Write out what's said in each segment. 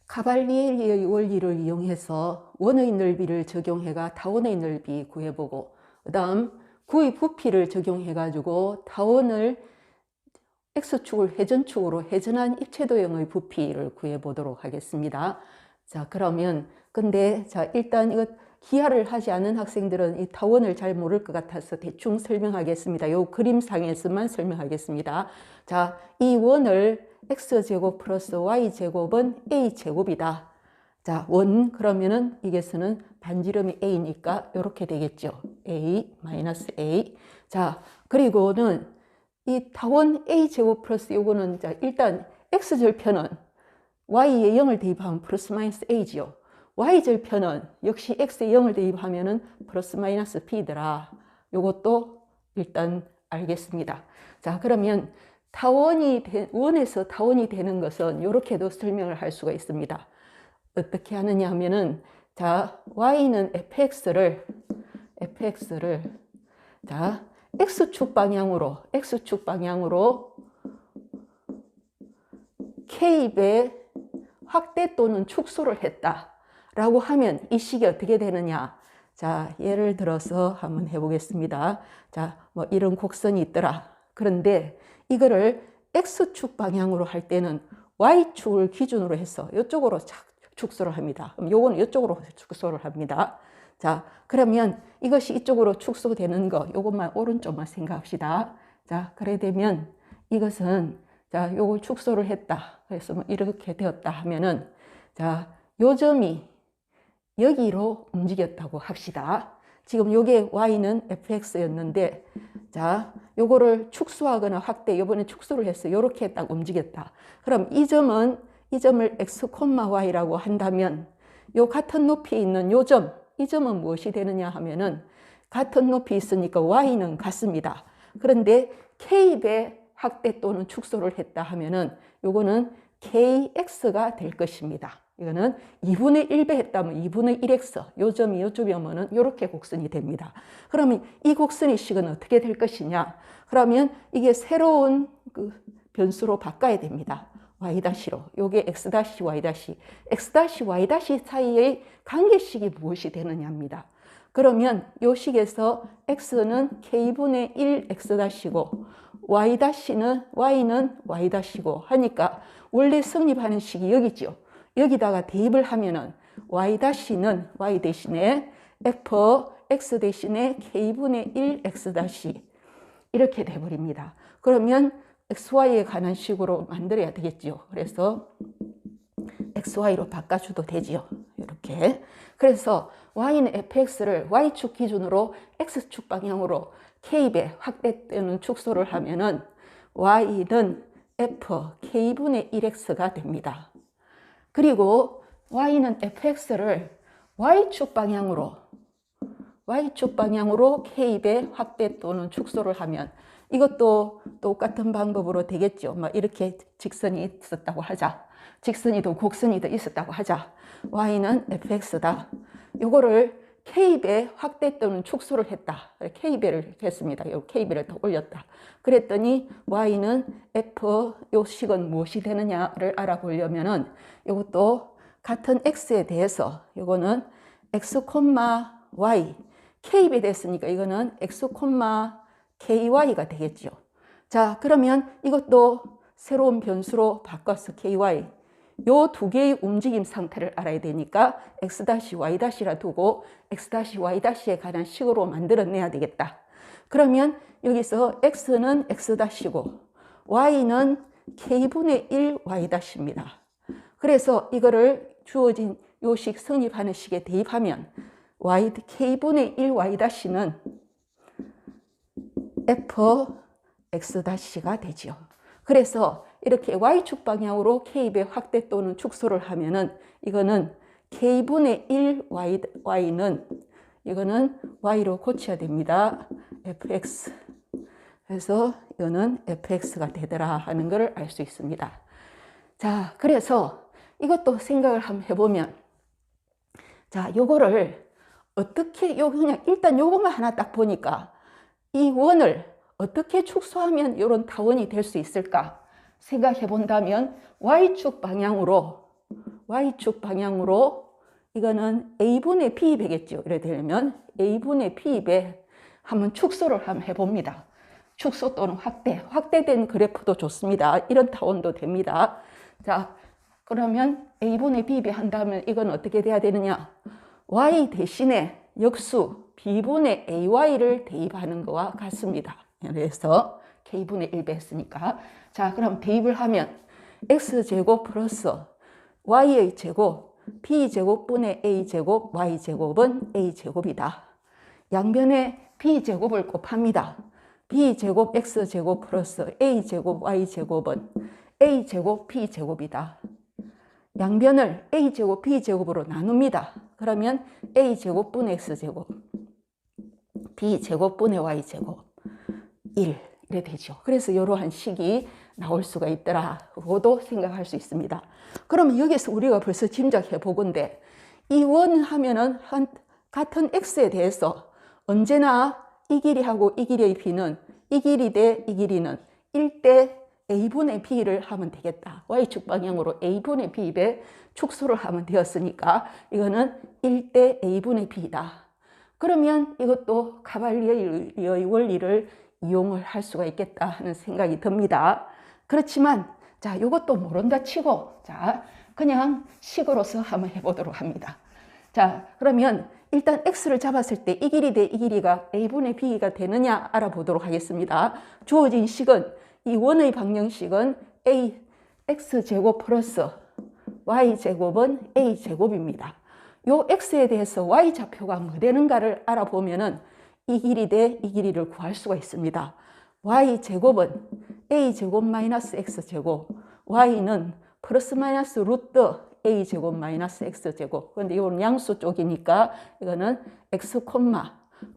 카발리에리의 원리를 이용해서 원의 넓이를 적용해가 타원의 넓이 구해보고, 그 다음 구의 부피를 적용해가지고 타원을 X축을 회전축으로 회전한 입체도형의 부피를 구해보도록 하겠습니다. 자, 그러면 근데 자, 일단 이거 기하를 하지 않은 학생들은 이 타원을 잘 모를 것 같아서 대충 설명하겠습니다. 요 그림상에서만 설명하겠습니다. 자, 이 원을 X제곱 플러스 Y제곱은 A제곱이다. 자, 원 그러면은 이게서는 반지름이 A니까 이렇게 되겠죠. A 마이너스 A. 자, 그리고는 이 타원 A제곱 플러스 요거는 자, 일단 X절편은 Y에 0을 대입하면 플러스 마이너스 A지요. Y절편은 역시 X에 0을 대입하면은 플러스 마이너스 B더라. 요것도 일단 알겠습니다. 자, 그러면 원에서 타원이 되는 것은 이렇게도 설명을 할 수가 있습니다. 어떻게 하느냐 하면은 자, Y는 fx를 자, X축 방향으로 K배 확대 또는 축소를 했다라고 하면 이 식이 어떻게 되느냐? 자, 예를 들어서 한번 해보겠습니다. 자, 뭐 이런 곡선이 있더라. 그런데 이거를 X축 방향으로 할 때는 Y축을 기준으로 해서 이쪽으로 축소를 합니다. 그럼 요거는 이쪽으로 축소를 합니다. 자, 그러면 이것이 이쪽으로 축소되는 거, 요것만 오른쪽만 생각합시다. 자, 그래 되면 이것은 자, 요걸 축소를 했다. 그래서 뭐 이렇게 되었다 하면은 자, 요 점이 여기로 움직였다고 합시다. 지금 요게 y는 fx였는데 자, 요거를 축소하거나 확대, 요번에 축소를 해서 요렇게 딱 움직였다. 그럼 이 점을 x, y라고 한다면 요 같은 높이에 있는 요 점, 이 점은 무엇이 되느냐 하면은 같은 높이 있으니까 y는 같습니다. 그런데 k배 확대 또는 축소를 했다 하면은 요거는 kx가 될 것입니다. 이거는 2분의 1배 했다면 2분의 1x, 요 점이 요쪽이 오면은 요렇게 곡선이 됩니다. 그러면 이 곡선의 식은 어떻게 될 것이냐? 그러면 이게 새로운 그 변수로 바꿔야 됩니다. y-로. 요게 x-y-, x-y- 사이의 관계식이 무엇이 되느냐입니다. 그러면 요 식에서 x는 k분의 1 x-고 y는 y-고 하니까 원래 성립하는 식이 여기죠. 여기다가 대입을 하면은 y-는 y 대신에 fx 대신에 k분의 1 x- 이렇게 돼버립니다. 그러면 xy에 관한 식으로 만들어야 되겠죠. 그래서 xy로 바꿔줘도 되지요. 이렇게. 그래서 y는 fx를 y축 기준으로 x축 방향으로 k배 확대 또는 축소를 하면은 y는 f k분의 1x가 됩니다. 그리고 y는 fx를 y축 방향으로 k배 확대 또는 축소를 하면 이것도 똑같은 방법으로 되겠죠. 막 이렇게 직선이 있었다고 하자. 직선이든 곡선이든 있었다고 하자. y는 fx다. 요거를 k배 확대 또는 축소를 했다. k배를 했습니다. 요 k배를 더 올렸다. 그랬더니 y는 f 요 식은 무엇이 되느냐를 알아보려면은 요것도 같은 x에 대해서 요거는 x, y k배 됐으니까 이거는 x, ky가 되겠죠. 자, 그러면 이것도 새로운 변수로 바꿔서 ky 요 두 개의 움직임 상태를 알아야 되니까 x-y-라 두고 x-y-에 관한 식으로 만들어내야 되겠다. 그러면 여기서 x는 x-고 y는 k분의 1 y-입니다. 그래서 이거를 주어진 요식 성립하는 식에 대입하면 k분의 1 y-는 fx-가 되죠. 그래서 이렇게 y축 방향으로 k배 확대 또는 축소를 하면은 이거는 k분의 1 y는 이거는 y로 고쳐야 됩니다. fx. 그래서 이거는 fx가 되더라 하는 것을 알 수 있습니다. 자, 그래서 이것도 생각을 한번 해보면 자, 요거를 어떻게 그냥 일단 요것만 하나 딱 보니까 이 원을 어떻게 축소하면 이런 타원이 될 수 있을까 생각해 본다면 y축 방향으로 y축 방향으로 이거는 a분의 b 배겠죠. 이래 되면 a분의 b배 한번 축소를 한번 해봅니다. 축소 또는 확대된 그래프도 좋습니다. 이런 타원도 됩니다. 자, 그러면 a분의 b배 한다면 이건 어떻게 돼야 되느냐? y 대신에 역수 b분의 ay를 대입하는 것과 같습니다. 그래서 k분의 1배 했으니까. 자, 그럼 대입을 하면 x제곱 플러스 y의 제곱 b제곱분의 a제곱 y제곱은 a제곱이다. 양변에 b제곱을 곱합니다. b제곱 x제곱 플러스 a제곱 y제곱은 a제곱 b제곱이다. 양변을 a제곱 b제곱으로 나눕니다. 그러면 a제곱분의 x제곱 b제곱분의 y제곱 1 이래 되죠. 그래서 이러한 식이 나올 수가 있더라고도 생각할 수 있습니다. 그러면 여기서 우리가 벌써 짐작해 보건데 이 원 하면은 같은 x에 대해서 언제나 이 길이하고 이 길이의 b는 이 길이 대 이 길이는 1대 a분의 b를 하면 되겠다. y축 방향으로 a분의 b배 축소를 하면 되었으니까 이거는 1대 a분의 b다. 그러면 이것도 카발리에의 원리를 이용을 할 수가 있겠다 하는 생각이 듭니다. 그렇지만 자, 이것도 모른다 치고 자, 그냥 식으로서 한번 해보도록 합니다. 자, 그러면 일단 x를 잡았을 때 이 길이 대 이 길이가 a분의 b가 되느냐 알아보도록 하겠습니다. 주어진 식은 이 원의 방정식은 x제곱 플러스 y제곱은 a제곱입니다. 요 x에 대해서 y좌표가 뭐 되는가를 알아보면은 이 길이 대 이 길이를 구할 수가 있습니다. y제곱은 a제곱 마이너스 x제곱, y는 플러스 마이너스 루트 a제곱 마이너스 x제곱. 그런데 이건 양수 쪽이니까 이거는 x,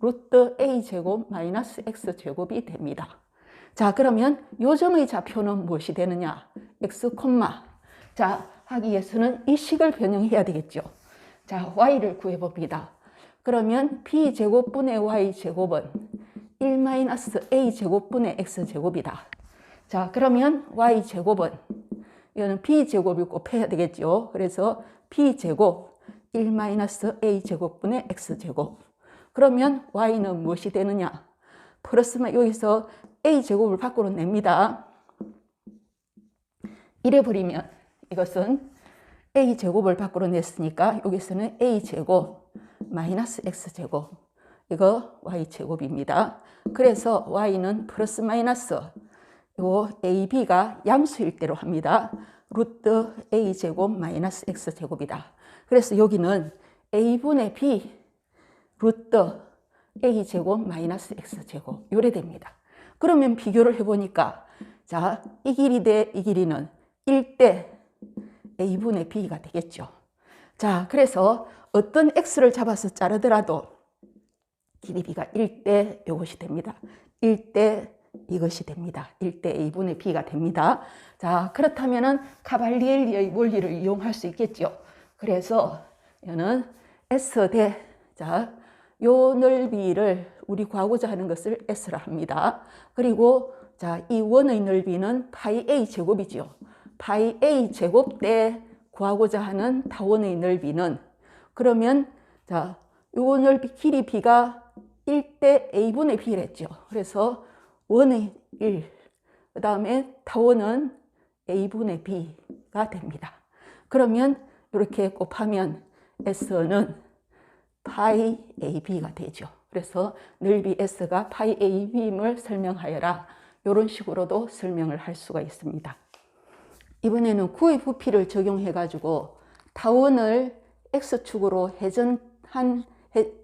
루트 a제곱 마이너스 x제곱이 됩니다. 자, 그러면 요 점의 좌표는 무엇이 되느냐? x, 자, 하기 위해서는 이 식을 변형해야 되겠죠. 자, y를 구해봅니다. 그러면 b제곱분의 y제곱은 1-a제곱분의 x제곱이다. 자, 그러면 y제곱은 이거는 b제곱을 곱해야 되겠죠. 그래서 b제곱 1-a제곱분의 x제곱. 그러면 y는 무엇이 되느냐? 플러스만 여기서 a제곱을 밖으로 냅니다. 이래 버리면 이것은 a제곱을 밖으로 냈으니까 여기서는 a제곱 마이너스 x제곱, 이거 y제곱입니다. 그래서 y는 플러스 마이너스 요 ab가 양수일 대로 합니다. 루트 a제곱 마이너스 x제곱이다. 그래서 여기는 a분의 b 루트 a제곱 마이너스 x제곱 요래 됩니다. 그러면 비교를 해보니까 자, 이 길이 대 이 길이는 1대 a분의 b가 되겠죠. 자, 그래서 어떤 x를 잡아서 자르더라도 길이 b가 1대 이것이 됩니다. 1대 이것이 됩니다. 1대 a분의 b가 됩니다. 자, 그렇다면은 카발리에리의 원리를 이용할 수 있겠죠. 그래서 이거는 s 대 자, 요 넓이를 우리 구하고자 하는 것을 s라 합니다. 그리고 자, 이 원의 넓이는 파이 a 제곱이죠. 파이 a 제곱 대 구하고자 하는 타원의 넓이는 그러면 자, 요 넓이 길이 b가 1대 a분의 b랬죠. 그래서 원의 1, 그 다음에 타원은 a분의 b가 됩니다. 그러면 이렇게 곱하면 s는 파이 ab가 되죠. 그래서 넓이 s가 파이 ab임을 설명하여라. 이런 식으로도 설명을 할 수가 있습니다. 이번에는 구의 부피를 적용해 가지고 타원을 x축으로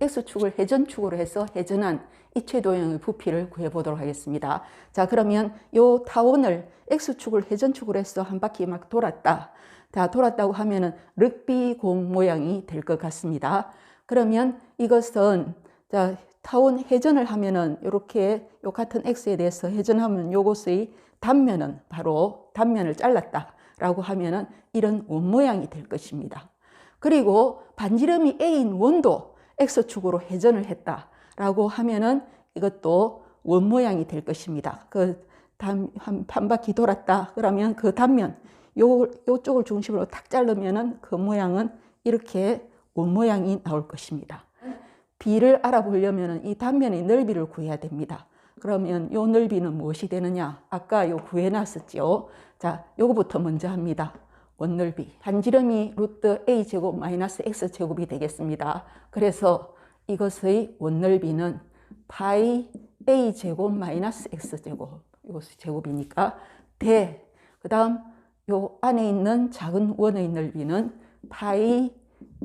x축을 회전축으로 해서 회전한 이체 도형의 부피를 구해 보도록 하겠습니다. 자, 그러면 요 타원을 x축을 회전축으로 해서 한 바퀴 막 돌았다. 자, 돌았다고 하면은 럭비 공 모양이 될 것 같습니다. 그러면 이것은 자, 타원 회전을 하면은 이렇게 요 같은 x에 대해서 회전하면 요것의 단면은 바로 단면을 잘랐다라고 하면은 이런 원 모양이 될 것입니다. 그리고 반지름이 a인 원도 x축으로 회전을 했다라고 하면은 이것도 원 모양이 될 것입니다. 그 한 바퀴 돌았다 그러면 그 단면 요쪽을 중심으로 탁 자르면은 그 모양은 이렇게 원 모양이 나올 것입니다. B를 알아보려면 이 단면의 넓이를 구해야 됩니다. 그러면 요 넓이는 무엇이 되느냐? 아까 요 구해놨었죠. 자, 요거부터 먼저 합니다. 원넓이. 한지름이 루트 a제곱 마이너스 x제곱이 되겠습니다. 그래서 이것의 원넓이는 파이 a제곱 마이너스 x제곱. 이것이 제곱이니까 대. 그 다음 요 안에 있는 작은 원의 넓이는 파이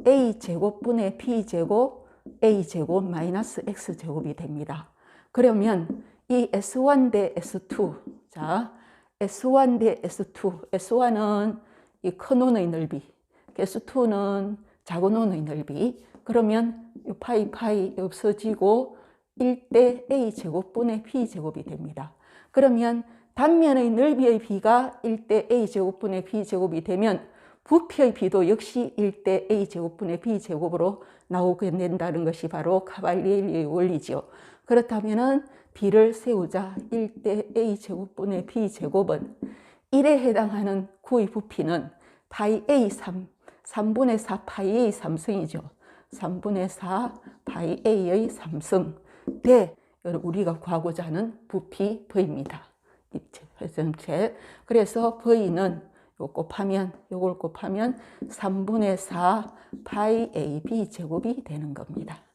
a제곱분의 b제곱 a제곱 마이너스 x제곱이 됩니다. 그러면 이 S1 대 S2, 자, S1 대 S2, S1은 이 큰 원의 넓이, S2는 작은 원의 넓이. 그러면 이 파이 없어지고 1대 A제곱분의 B제곱이 됩니다. 그러면 단면의 넓이의 B가 1대 A제곱분의 B제곱이 되면 부피의 B도 역시 1대 A제곱분의 B제곱으로 나오게 된다는 것이 바로 카발리에리의 원리죠. 그렇다면 B를 세우자 1대 A제곱분의 B제곱은 1에 해당하는 구의 부피는 파이 A3, 3분의 4 파이 A 3승이죠. 3분의 4 파이 A의 3승 대 우리가 구하고자 하는 부피 V입니다. 전체. 그래서 V는 요걸 곱하면 3분의 4 파이 AB 제곱이 되는 겁니다.